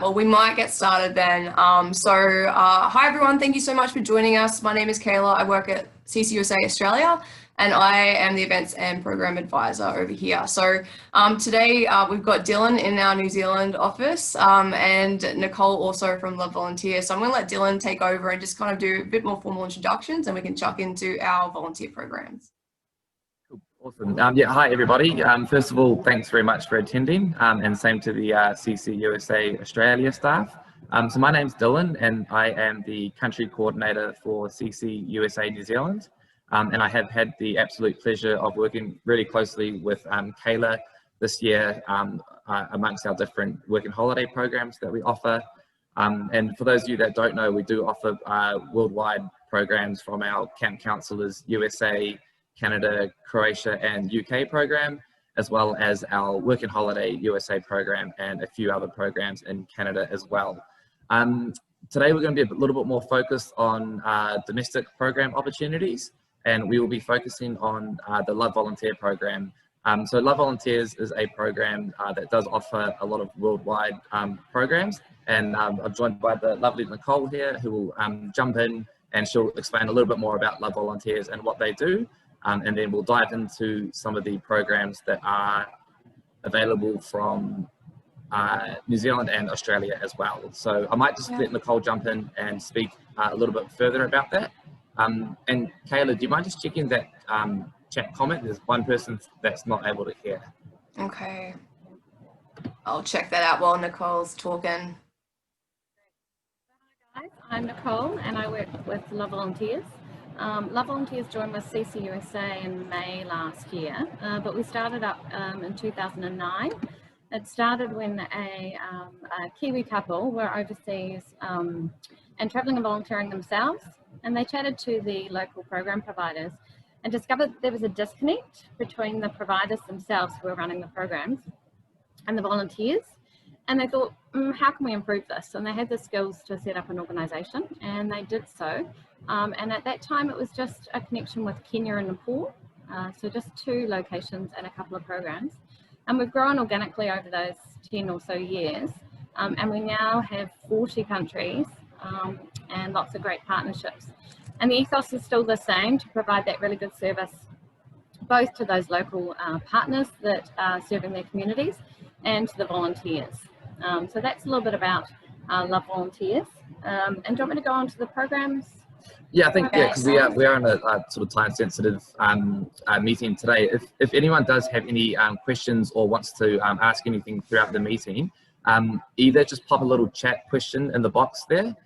Well, we might get started then. Hi everyone, thank you so much for joining us. My name is Kayla. I work at CCUSA Australia, and I am the events and program advisor over here. Today we've got Dylan in our New Zealand office and Nicole also from Love Volunteer. So I'm going to let Dylan take over and just kind of do a bit more formal introductions, and we can chuck into our volunteer programs. Awesome. Hi everybody. First of all, thanks very much for attending, and same to the CCUSA Australia staff. So my name's Dylan, and I am the country coordinator for CCUSA New Zealand. And I have had the absolute pleasure of working really closely with Kayla this year amongst our different work and holiday programs that we offer. And for those of you that don't know, we do offer worldwide programs from our Camp Counsellors USA, Canada, Croatia and UK program, as well as our Work and Holiday USA program and a few other programs in Canada as well. Today we're going to be a little bit more focused on domestic program opportunities, and we will be focusing on the Love Volunteer program. So Love Volunteers is a program that does offer a lot of worldwide programs, and I'm joined by the lovely Nicole here, who will jump in and she'll explain a little bit more about Love Volunteers and what they do. And then we'll dive into some of the programs that are available from New Zealand and Australia as well. So I might just let Nicole jump in and speak a little bit further about that. And Kayla, do you mind just checking that chat comment? There's one person that's not able to hear. Okay. I'll check that out while Nicole's talking. Hi guys, I'm Nicole and I work with Love Volunteers. Love Volunteers joined with CCUSA in May last year, but we started up in 2009. It started when a Kiwi couple were overseas and travelling and volunteering themselves, and they chatted to the local program providers and discovered there was a disconnect between the providers themselves who were running the programs and the volunteers. And they thought, how can we improve this? And they had the skills to set up an organisation, and they did so. And at that time, it was just a connection with Kenya and Nepal. So just 2 locations and a couple of programs. And we've grown organically over those 10 or so years. And we now have 40 countries and lots of great partnerships. And the ethos is still the same, to provide that really good service, both to those local partners that are serving their communities and to the volunteers. So that's a little bit about Love Volunteers. And do you want me to go on to the programs? Yeah, I think, because we are in a sort of time-sensitive meeting today. If anyone does have any questions or wants to ask anything throughout the meeting, either just pop a little chat question in the box there,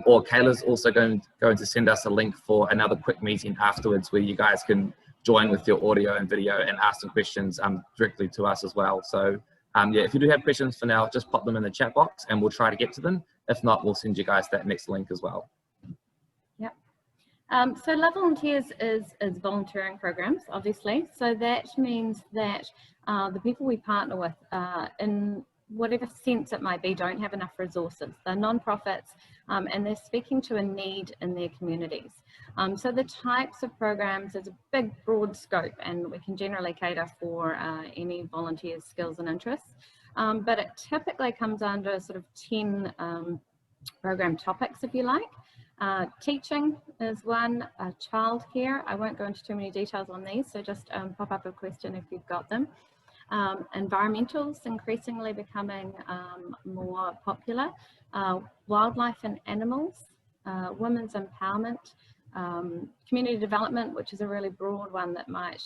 or Kayla's also going to send us a link for another quick meeting afterwards where you guys can join with your audio and video and ask some questions directly to us as well. So yeah, if you do have questions for now, just pop them in the chat box and we'll try to get to them. If not, we'll send you guys that next link as well. Yep. So Love Volunteers is volunteering programs, obviously. So that means that the people we partner with, in whatever sense it might be, don't have enough resources. They're non-profits and they're speaking to a need in their communities. So the types of programs is a big, broad scope, and we can generally cater for any volunteers' skills and interests. But it typically comes under sort of 10 program topics, if you like. Teaching is one, childcare. I won't go into too many details on these, so just pop up a question if you've got them. Environmentals increasingly becoming more popular. Wildlife and animals, women's empowerment, community development, which is a really broad one that might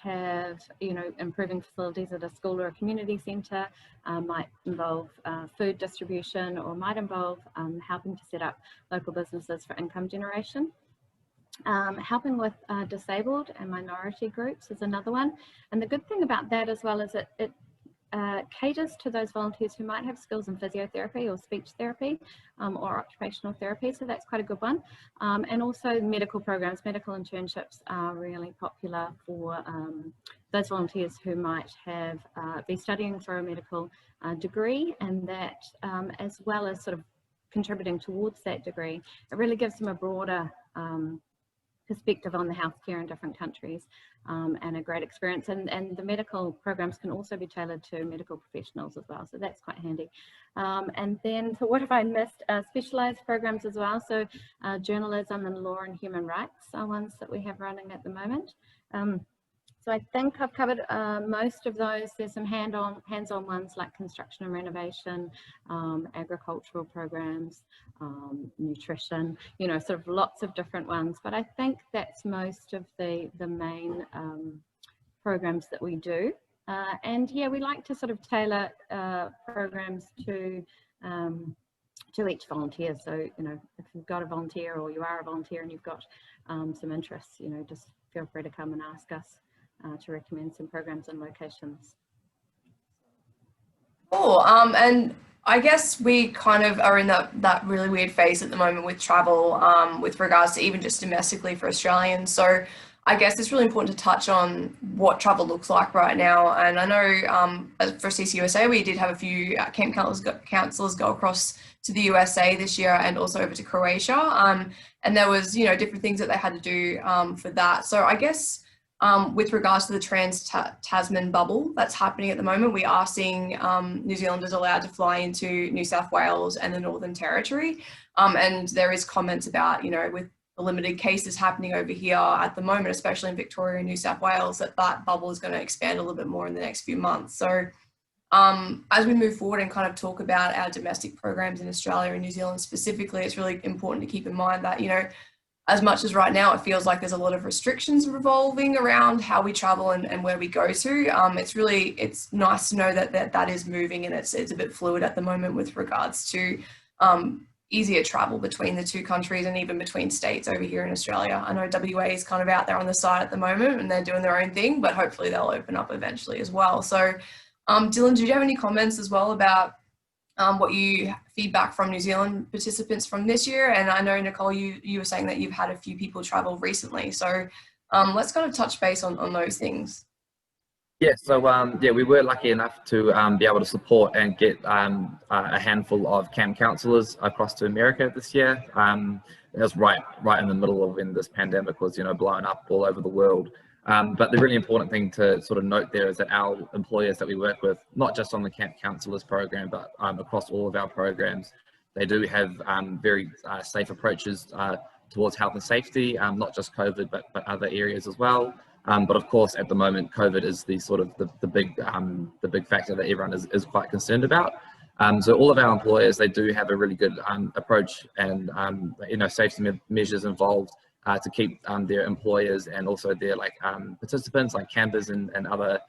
have, you know, improving facilities at a school or a community centre, might involve food distribution, or might involve helping to set up local businesses for income generation. Helping with disabled and minority groups is another one. And the good thing about that as well is it caters to those volunteers who might have skills in physiotherapy or speech therapy or occupational therapy, so that's quite a good one. And also medical programs, medical internships are really popular for those volunteers who might have be studying for a medical degree, and that as well as sort of contributing towards that degree, it really gives them a broader perspective on the healthcare in different countries, and a great experience. And the medical programs can also be tailored to medical professionals as well, so that's quite handy. And then, so what have I missed? Specialised programs as well. So journalism and law and human rights are ones that we have running at the moment. So I think I've covered most of those. There's some hands-on ones like construction and renovation, agricultural programs, nutrition, you know, sort of lots of different ones. But I think that's most of the main programs that we do. And yeah, we like to sort of tailor programs to each volunteer. So, you know, if you've got a volunteer or you are a volunteer and you've got some interests, you know, just feel free to come and ask us to recommend some programs and locations. Cool. And I guess we kind of are in that really weird phase at the moment with travel, with regards to even just domestically for Australians. So I guess it's really important to touch on what travel looks like right now. And I know for CCUSA, we did have a few camp counsellors go across to the USA this year and also over to Croatia. And there was, you know, different things that they had to do for that. So I guess with regards to the trans-Tasman bubble that's happening at the moment, we are seeing New Zealanders allowed to fly into New South Wales and the Northern Territory. And there is comments about, you know, with the limited cases happening over here at the moment, especially in Victoria and New South Wales, that bubble is going to expand a little bit more in the next few months. So as we move forward and kind of talk about our domestic programs in Australia and New Zealand specifically, it's really important to keep in mind that, you know, as much as right now it feels like there's a lot of restrictions revolving around how we travel and where we go to, it's nice to know that is moving, and it's a bit fluid at the moment with regards to easier travel between the two countries and even between states over here in Australia. I know WA is kind of out there on the side at the moment and they're doing their own thing, but hopefully they'll open up eventually as well. So Dylan, do you have any comments as well about what you feedback from New Zealand participants from this year? And I know, Nicole, you were saying that you've had a few people travel recently. So let's kind of touch base on those things. Yeah, so yeah, we were lucky enough to be able to support and get a handful of camp counsellors across to America this year. It was right in the middle of when this pandemic was, you know, blowing up all over the world. But the really important thing to sort of note there is that our employers that we work with, not just on the camp counsellors program, but across all of our programs, they do have very safe approaches towards health and safety, not just COVID, but other areas as well. But of course, at the moment, COVID is the sort of the big factor that everyone is quite concerned about. So all of our employers, they do have a really good approach and you know, safety measures involved to keep their employers and also their participants like campers and other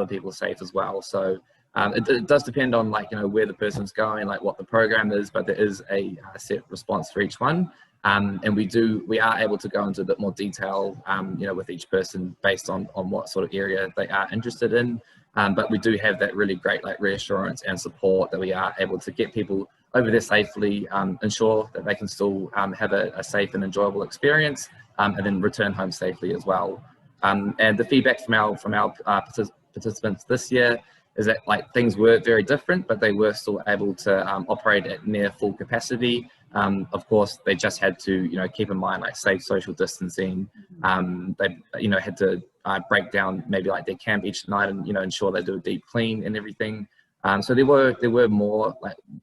people safe as well. So it does depend on you know, where the person's going, like what the program is, but there is a set response for each one. And we are able to go into a bit more detail, you know, with each person based on what sort of area they are interested in. But we do have that really great reassurance and support that we are able to get people over there safely, ensure that they can still have a safe and enjoyable experience, and then return home safely as well. And the feedback from our participants this year is that things were very different, but they were still able to operate at near full capacity. Of course, they just had to, you know, keep in mind safe social distancing. They, you know, had to break down maybe their camp each night and, you know, ensure they do a deep clean and everything. So there were more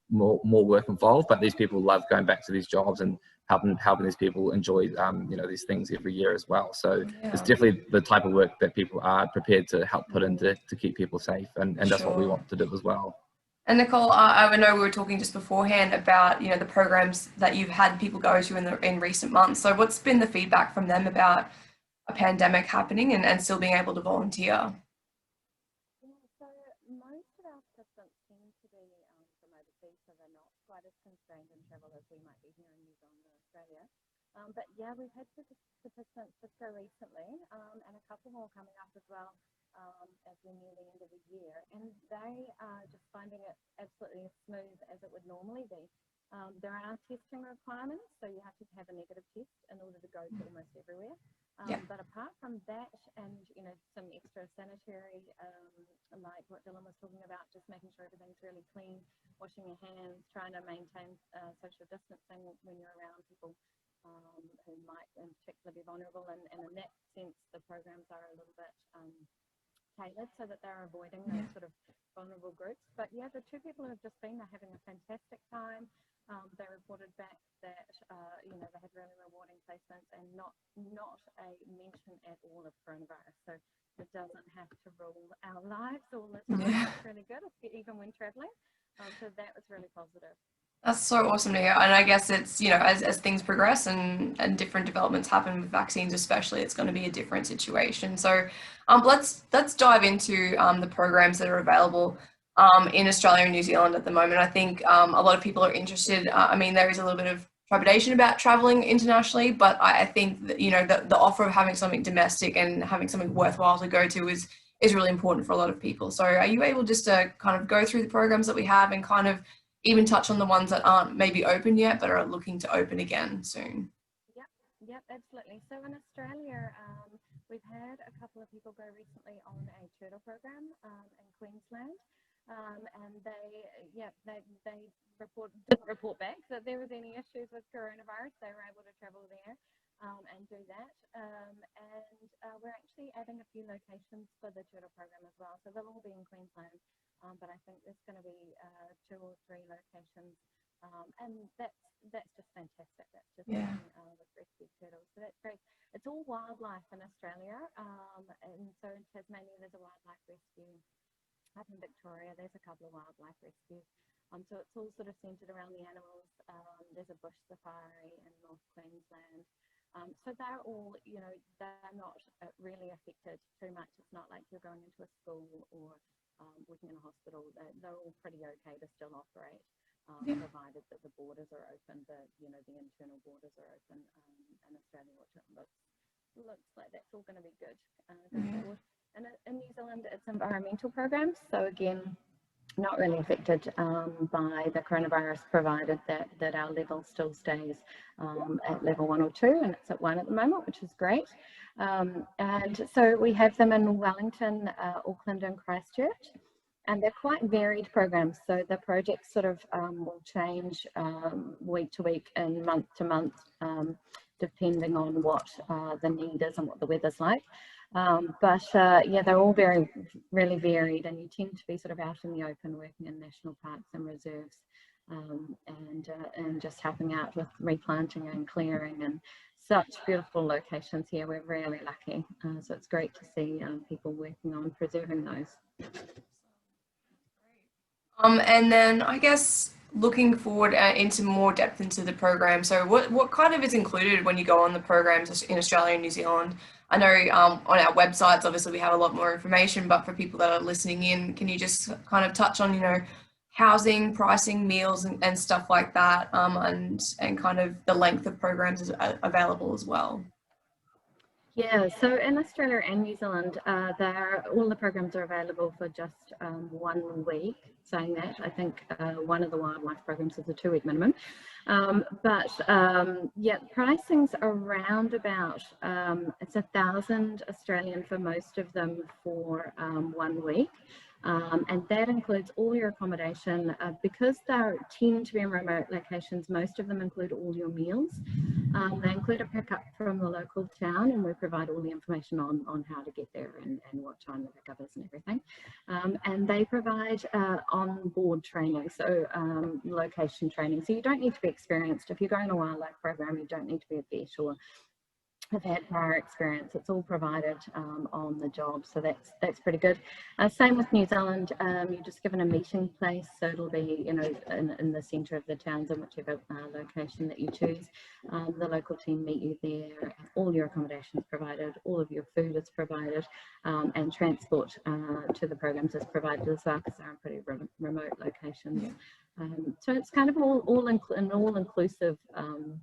work involved, but these people love going back to these jobs and helping these people enjoy you know, these things every year as well. So yeah, it's definitely the type of work that people are prepared to help put in to keep people safe, and that's what we want to do as well. And Nicole, I know we were talking just beforehand about, you know, the programs that you've had people go to in recent months. So what's been the feedback from them about a pandemic happening and still being able to volunteer? So most of our participants seem to be from overseas, so they're not quite as constrained in travel as we might be here in New Zealand or Australia. But yeah, we've had participants just go recently, and a couple more coming up as well as we near the end of the year, and they are just finding it absolutely as smooth as it would normally be. There are testing requirements, so you have to have a negative test in order to go to almost everywhere. But apart from that, and you know, some extra sanitary, like what Dylan was talking about, just making sure everything's really clean, washing your hands, trying to maintain social distancing when you're around people. who might in particular be vulnerable, and in that sense the programs are a little bit tailored so that they're avoiding those sort of vulnerable groups. But yeah, the two people who have just been are having a fantastic time. They reported back that you know, they had really rewarding placements and not a mention at all of coronavirus. So it doesn't have to rule our lives all the time. It's really good, even when traveling. So that was really positive. That's so awesome to hear. And I guess it's, you know, as things progress and different developments happen with vaccines, especially, it's going to be a different situation. So let's dive into the programs that are available in Australia and New Zealand at the moment. I think a lot of people are interested. I mean, there is a little bit of trepidation about traveling internationally, but I think that, you know, the offer of having something domestic and having something worthwhile to go to is really important for a lot of people. So are you able just to kind of go through the programs that we have and kind of even touch on the ones that aren't maybe open yet but are looking to open again soon? Yep, absolutely. So in Australia, we've had a couple of people go recently on a turtle program in Queensland, and they didn't report back that there was any issues with coronavirus. They were able to travel there and do that. And we're actually adding a few locations for the turtle program as well. So they'll all be in Queensland, but I think there's going to be 2 or 3 locations, and that's just fantastic. That's just with rescued turtles. So that's great. It's all wildlife in Australia, and so in Tasmania there's a wildlife rescue. Up in Victoria there's a couple of wildlife rescues. So it's all sort of centred around the animals. There's a bush safari in North Queensland. So they're all, you know, they're not really affected too much. It's not like you're going into a school or working in a hospital. They're all pretty okay to still operate, provided that the borders are open, the internal borders are open in Australia, which it looks like that's all going to be good going forward. And in New Zealand, it's environmental programs. So again, not really affected by the coronavirus, provided that our level still stays at level 1 or 2, and it's at 1 at the moment, which is great. And so we have them in Wellington, Auckland and Christchurch, and they're quite varied programs. So the projects sort of will change week to week and month to month, depending on what the need is and what the weather's like. But yeah, they're all really varied, and you tend to be sort of out in the open, working in national parks and reserves, and just helping out with replanting and clearing, and such beautiful locations here. We're really lucky, so it's great to see people working on preserving those. And then I guess looking forward into more depth into the program. So what kind of is included when you go on the programs in Australia and New Zealand? I know on our websites, obviously we have a lot more information, but for people that are listening in, can you just kind of touch on, you know, housing, pricing, meals and stuff like that, and kind of the length of programs is available as well? Yeah, so in Australia and New Zealand, all the programs are available for just 1 week. Saying that, I think one of the wildlife programs is a 2-week minimum. But yeah, pricing's around about, it's 1,000 Australian for most of them for 1 week. And that includes all your accommodation. Because they tend to be in remote locations, most of them include all your meals. They include a pickup from the local town, and we provide all the information on how to get there and what time the pickup is and everything. And they provide on-board training, so location training. So you don't need to be experienced. If you're going to a wildlife program, you don't need to be a vet or have had prior experience. It's all provided on the job, so that's pretty good. Same with New Zealand. You're just given a meeting place, so it'll be, you know, in the centre of the towns, in whichever location that you choose. The local team meet you there. All your accommodation is provided, all of your food is provided, and transport to the programs is provided as well, because they're in pretty remote locations. So it's kind of an all-inclusive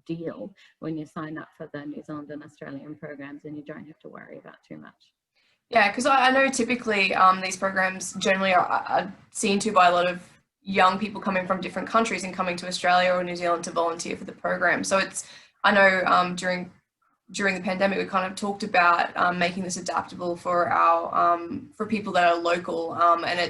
deal when you sign up for the New Zealand and Australian programs, and you don't have to worry about too much. Yeah, because I know typically these programs generally are seen to by a lot of young people coming from different countries and coming to Australia or New Zealand to volunteer for the program. So I know during the pandemic we kind of talked about making this adaptable for our for people that are local, and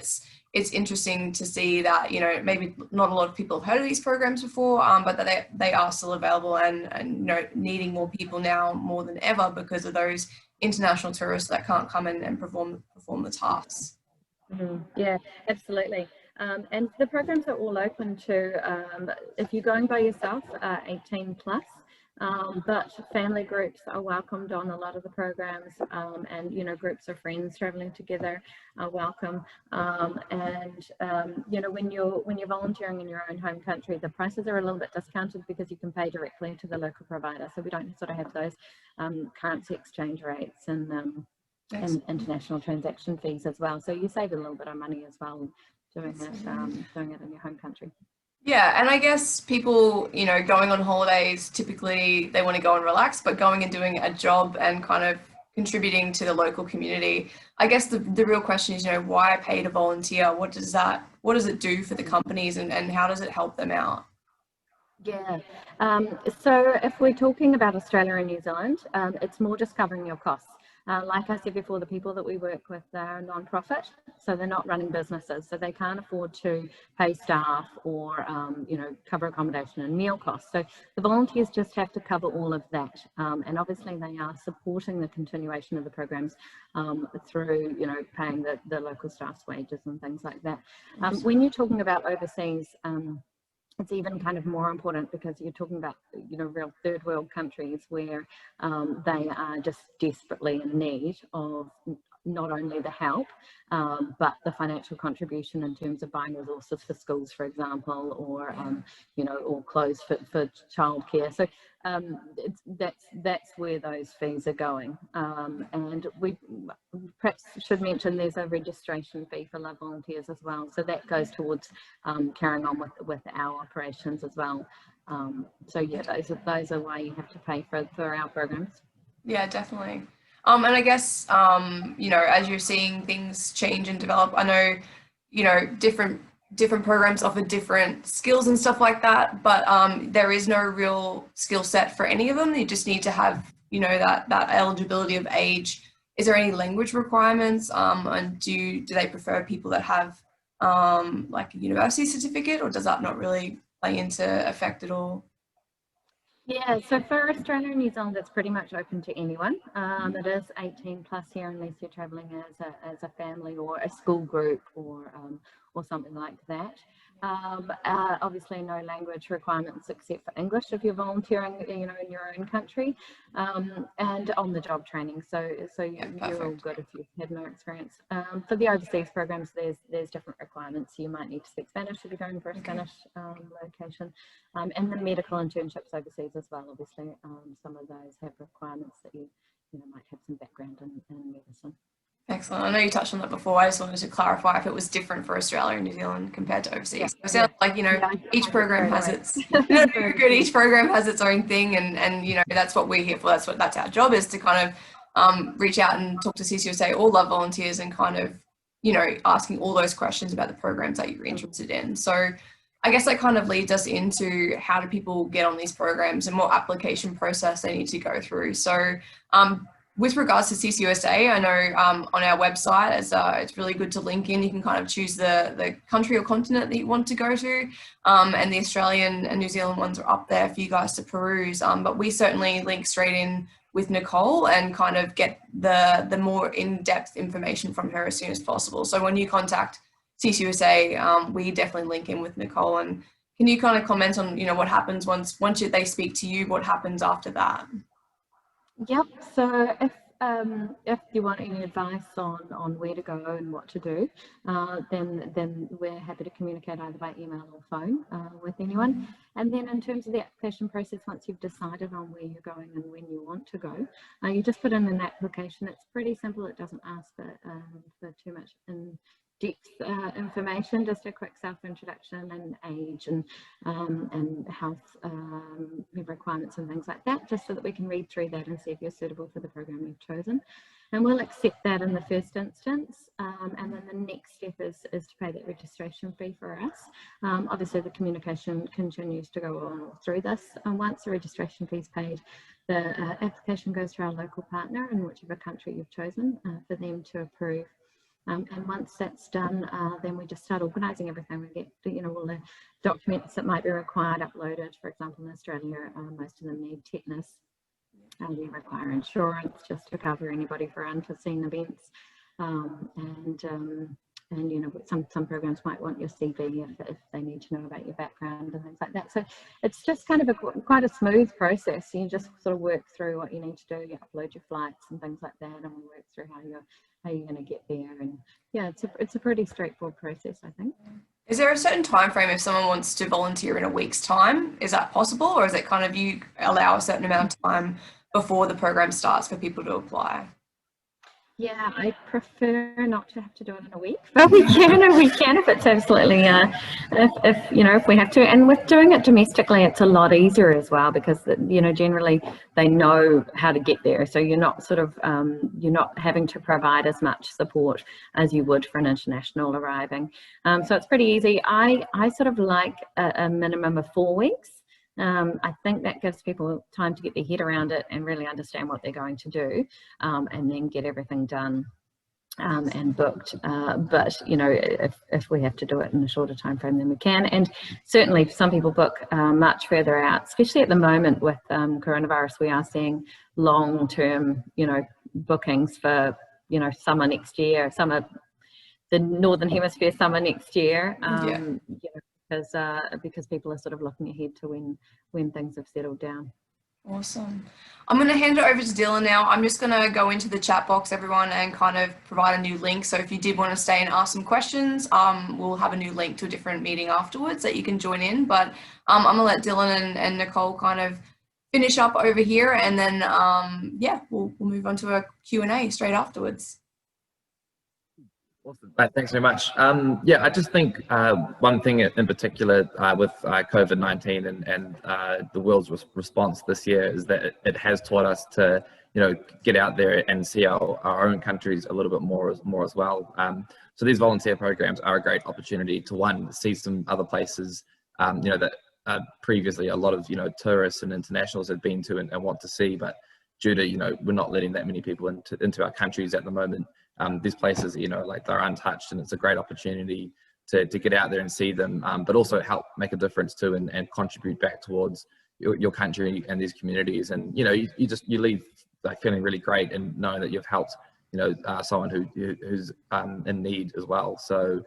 it's interesting to see that, you know, maybe not a lot of people have heard of these programs before, but that they are still available and, you know, needing more people now more than ever because of those international tourists that can't come in and perform the tasks. Yeah, absolutely. And the programs are all open to, if you're going by yourself, 18 plus, but family groups are welcomed on a lot of the programs, and, you know, groups of friends traveling together are welcome. You know, when you're volunteering in your own home country, the prices are a little bit discounted because you can pay directly to the local provider. So we don't sort of have those currency exchange rates and international transaction fees as well. So you save a little bit of money as well doing it in your home country. Yeah, and I guess people, you know, going on holidays, typically they want to go and relax, but going and doing a job and kind of contributing to the local community. I guess the real question is, you know, why pay to volunteer? What does it do for the companies, and how does it help them out? Yeah, so if we're talking about Australia and New Zealand, it's more just covering your costs. Like I said before, the people that we work with, they're non-profit, so they're not running businesses, so they can't afford to pay staff or, you know, cover accommodation and meal costs. So the volunteers just have to cover all of that, and obviously they are supporting the continuation of the programs through, you know, paying the local staff's wages and things like that. When you're talking about overseas, it's even kind of more important because you're talking about, you know, real third world countries where they are just desperately in need of not only the help, but the financial contribution in terms of buying resources for schools, for example, or, you know, or clothes for childcare. So that's where those fees are going. And we perhaps should mention there's a registration fee for Love Volunteers as well. So that goes towards carrying on with our operations as well. So yeah, those are why you have to pay for our programs. Yeah, definitely. And I guess, you know, as you're seeing things change and develop, I know, you know, different programs offer different skills and stuff like that, but there is no real skill set for any of them. You just need to have, you know, that eligibility of age. Is there any language requirements? And do they prefer people that have like a university certificate, or does that not really play into effect at all? Yeah, so for Australia and New Zealand, it's pretty much open to anyone. It is 18 plus here unless you're travelling as a family or a school group or something like that. Obviously, no language requirements except for English if you're volunteering, you know, in your own country, and on-the-job training. So you're all good if you've had no experience. For the overseas programs, there's different requirements. You might need to speak Spanish if you're going for a Spanish location, and the medical internships overseas as well. Obviously, some of those have requirements that you know might have some background in medicine. Excellent. I know you touched on that before. I just wanted to clarify if it was different for Australia and New Zealand compared to overseas. It sounds like, you know, each program has its each program has its own thing, and you know, that's what we're here for. That's our job, is to kind of reach out and talk to CCUSA or Love Volunteers and kind of, you know, asking all those questions about the programs that you're interested in. So I guess that kind of leads us into how do people get on these programs and what application process they need to go through. So with regards to CCUSA, I know on our website, it's really good to link in. You can kind of choose the country or continent that you want to go to, and the Australian and New Zealand ones are up there for you guys to peruse. But we certainly link straight in with Nicole and kind of get the more in-depth information from her as soon as possible. So when you contact CCUSA, we definitely link in with Nicole. And can you kind of comment on, you know, what happens once they speak to you? What happens after that? Yep. So if you want any advice on where to go and what to do, then we're happy to communicate either by email or phone with anyone. And then in terms of the application process, once you've decided on where you're going and when you want to go, you just put in an application. It's pretty simple. It doesn't ask for too much in-depth information, just a quick self-introduction and age and health requirements and things like that, just so that we can read through that and see if you're suitable for the program you've chosen. And we'll accept that in the first instance, and then the next step is to pay that registration fee for us. Obviously the communication continues to go on through this, and once the registration fee is paid, the application goes to our local partner in whichever country you've chosen for them to approve And once that's done, then we just start organising everything. We get, all the documents that might be required uploaded. For example, in Australia, most of them need tetanus. We require insurance just to cover anybody for unforeseen events. Some programs might want your CV if they need to know about your background and things like that. So it's just kind of quite a smooth process. You just sort of work through what you need to do. You upload your flights and things like that, and we work through how you're going to get there. And yeah, it's a pretty straightforward process, I think. Is there a certain time frame if someone wants to volunteer in a week's time? Is that possible, or is it kind of you allow a certain amount of time before the program starts for people to apply? Yeah, I prefer not to have to do it in a week, but we can if it's absolutely, if we have to. And with doing it domestically, it's a lot easier as well because, generally they know how to get there. So you're not you're not having to provide as much support as you would for an international arriving. So it's pretty easy. I sort of like a minimum of 4 weeks. I think that gives people time to get their head around it and really understand what they're going to do, and then get everything done and booked. But if we have to do it in a shorter time frame, then we can. And certainly some people book much further out, especially at the moment with coronavirus. We are seeing long-term bookings for summer next year, the Northern Hemisphere summer next year. Because people are sort of looking ahead to when things have settled down. Awesome. I'm going to hand it over to Dylan now. I'm just going to go into the chat box, everyone, and kind of provide a new link. So if you did want to stay and ask some questions, we'll have a new link to a different meeting afterwards that you can join in. But I'm going to let Dylan and Nicole kind of finish up over here, and then we'll move on to a Q&A straight afterwards. Awesome. Thanks very much. I just think one thing in particular with COVID-19 and the world's response this year is that it has taught us to, get out there and see our own countries a little bit more as well. So these volunteer programs are a great opportunity to, one, see some other places, that previously a lot of, tourists and internationals had been to and want to see, but due to, we're not letting that many people into our countries at the moment. These places, they're untouched, and it's a great opportunity to get out there and see them, but also help make a difference too, and contribute back towards your country and these communities. And you leave like feeling really great and knowing that you've helped someone who's in need as well. So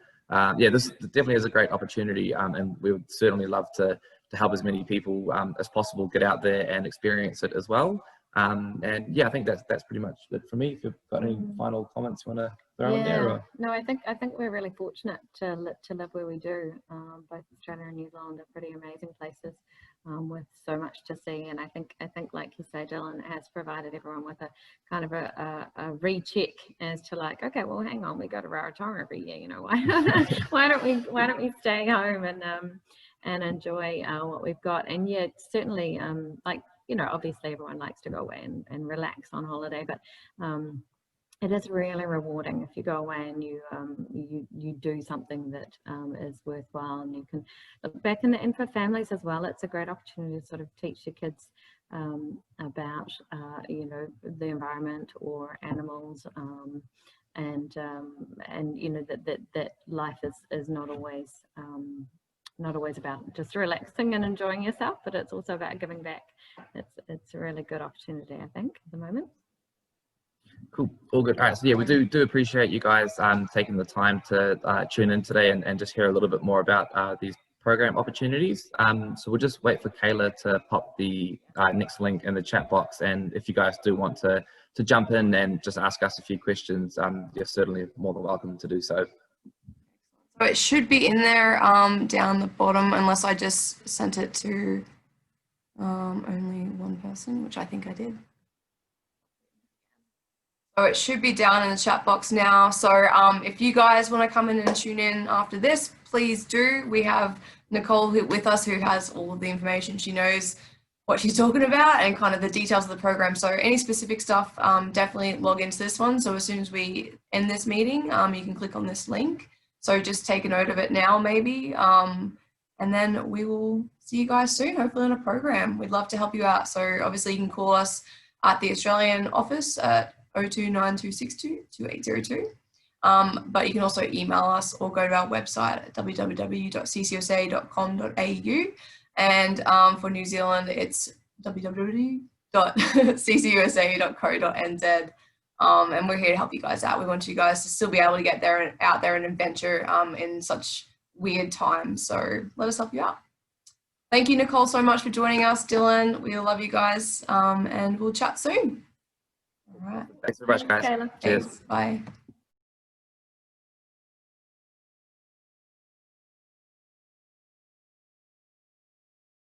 this definitely is a great opportunity, and we would certainly love to help as many people as possible get out there and experience it as well. I think that's pretty much it for me. If you've got any final comments you want to throw in there? Or? No, I think we're really fortunate to live where we do. Both Australia and New Zealand are pretty amazing places with so much to see. And I think like you say, Dylan, has provided everyone with a kind of a recheck as to like, okay, well, hang on, we go to Rarotonga every year. Why don't we stay home and enjoy what we've got? And certainly obviously everyone likes to go away and relax on holiday, but it is really rewarding if you go away and you do something that is worthwhile, and you can look back. And for families as well, it's a great opportunity to sort of teach your kids about the environment or animals, and that life is not always about just relaxing and enjoying yourself, but it's also about giving back. It's a really good opportunity, I think, at the moment. Cool, all good. All right, so we do appreciate you guys taking the time to tune in today and just hear a little bit more about these program opportunities. So we'll just wait for Kayla to pop the next link in the chat box, and if you guys do want to jump in and just ask us a few questions, you're certainly more than welcome to do so. So it should be in there down the bottom, unless I just sent it to only one person, which I think I did. So it should be down in the chat box now. So if you guys want to come in and tune in after this, please do. We have Nicole with us, who has all of the information. She knows what she's talking about and kind of the details of the program. So any specific stuff, definitely log into this one. So as soon as we end this meeting, you can click on this link. So just take a note of it now, maybe. And then we will see you guys soon, hopefully in a program. We'd love to help you out. So obviously you can call us at the Australian office at 029262 2802. But you can also email us or go to our website at www.ccusa.com.au. And for New Zealand, it's www.ccusa.co.nz. And we're here to help you guys out. We want you guys to still be able to get out there and adventure in such weird times. So let us help you out. Thank you, Nicole, so much for joining us. Dylan, we love you guys, and we'll chat soon. All right. Thanks very much, guys. Kayla. Cheers. Thanks. Bye.